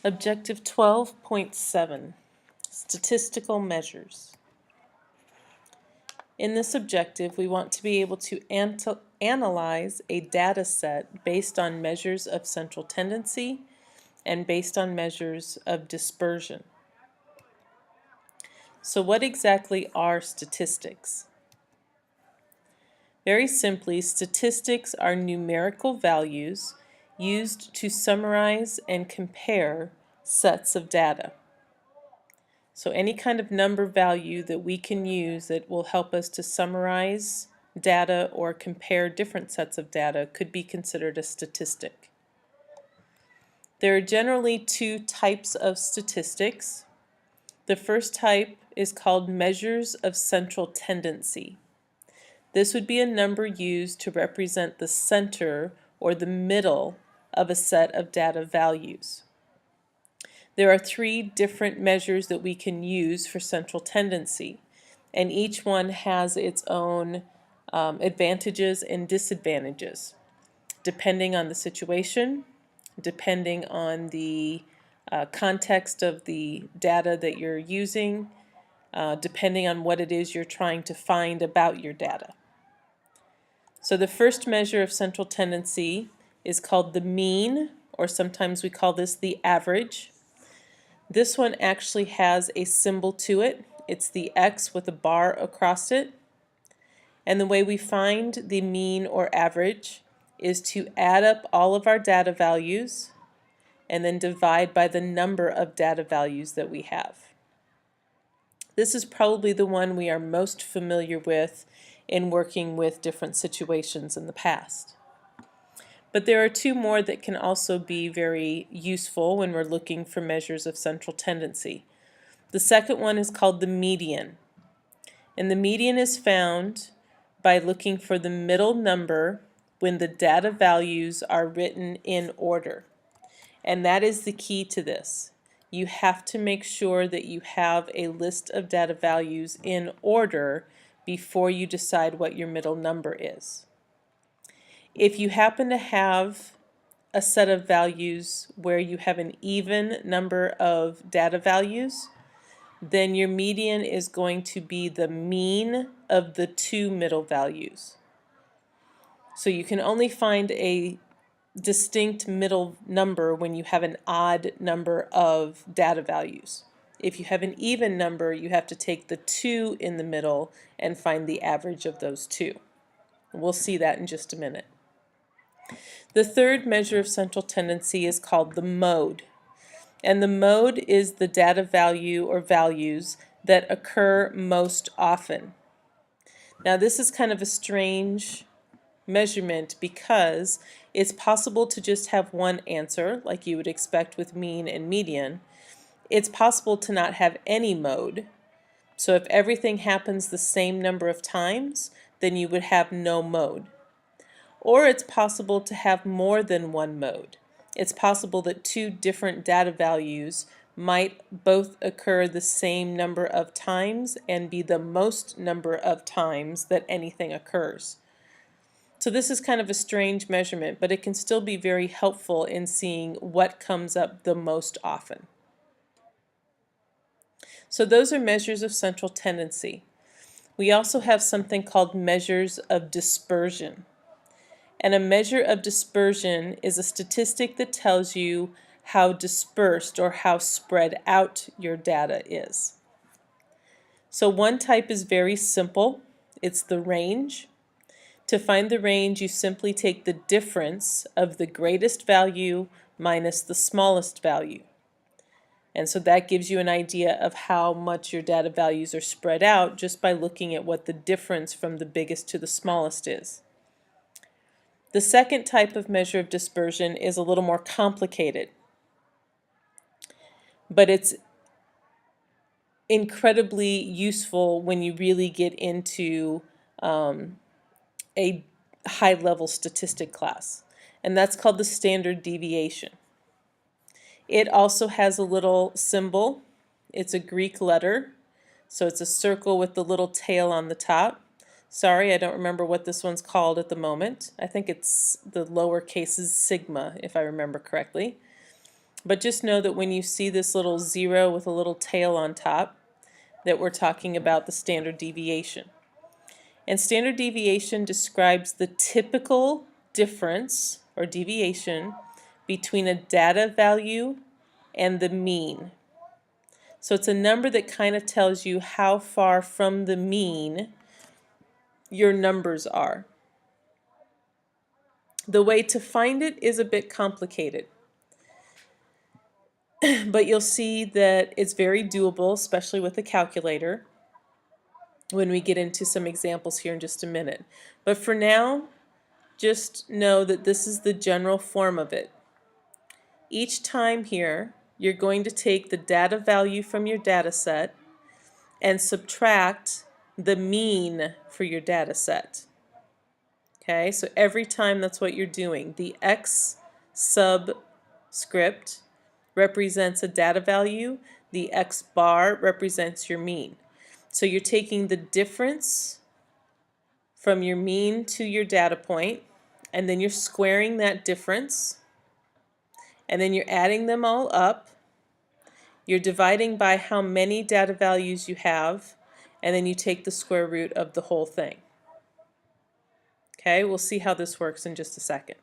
Objective 12.7, Statistical Measures. In this objective, we want to be able to analyze a data set based on measures of central tendency and based on measures of dispersion. So what exactly are statistics? Very simply, statistics are numerical values used to summarize and compare sets of data. So any kind of number value that we can use that will help us to summarize data or compare different sets of data could be considered a statistic. There are generally two types of statistics. The first type is called measures of central tendency. This would be a number used to represent the center or the middle of a set of data values. There are three different measures that we can use for central tendency, and each one has its own advantages and disadvantages, depending on the situation, depending on the context of the data that you're using, depending on what it is you're trying to find about your data. So the first measure of central tendency is called the mean, or sometimes we call this the average. This one actually has a symbol to it. It's the X with a bar across it. And the way we find the mean or average is to add up all of our data values and then divide by the number of data values that we have. This is probably the one we are most familiar with in working with different situations in the past. But there are two more that can also be very useful when we're looking for measures of central tendency. The second one is called the median. And the median is found by looking for the middle number when the data values are written in order. And that is the key to this. You have to make sure that you have a list of data values in order before you decide what your middle number is. If you happen to have a set of values where you have an even number of data values, then your median is going to be the mean of the two middle values. So you can only find a distinct middle number when you have an odd number of data values. If you have an even number, you have to take the two in the middle and find the average of those two. We'll see that in just a minute. The third measure of central tendency is called the mode. And the mode is the data value or values that occur most often. Now this is kind of a strange measurement because it's possible to just have one answer like you would expect with mean and median. It's possible to not have any mode. So if everything happens the same number of times, then you would have no mode. Or it's possible to have more than one mode. It's possible that two different data values might both occur the same number of times and be the most number of times that anything occurs. So this is kind of a strange measurement, but it can still be very helpful in seeing what comes up the most often. So those are measures of central tendency. We also have something called measures of dispersion. And a measure of dispersion is a statistic that tells you how dispersed or how spread out your data is. So one type is very simple. It's the range. To find the range, you simply take the difference of the greatest value minus the smallest value. And so that gives you an idea of how much your data values are spread out just by looking at what the difference from the biggest to the smallest is. The second type of measure of dispersion is a little more complicated, but it's incredibly useful when you really get into a high-level statistic class, and that's called the standard deviation. It also has a little symbol. It's a Greek letter, so it's a circle with the little tail on the top. Sorry, I don't remember what this one's called at the moment. I think it's the lower cases sigma, if I remember correctly. But just know that when you see this little 0 with a little tail on top, that we're talking about the standard deviation. And standard deviation describes the typical difference or deviation between a data value and the mean. So it's a number that kind of tells you how far from the mean your numbers are. The way to find it is a bit complicated, but you'll see that it's very doable, especially with a calculator, when we get into some examples here in just a minute. But for now, just know that this is the general form of it. Each time here, you're going to take the data value from your data set and subtract the mean for your data set. Okay, so every time that's what you're doing. The X subscript represents a data value. The X bar represents your mean. So you're taking the difference from your mean to your data point, and then you're squaring that difference, and then you're adding them all up. You're dividing by how many data values you have, and then you take the square root of the whole thing. Okay, we'll see how this works in just a second.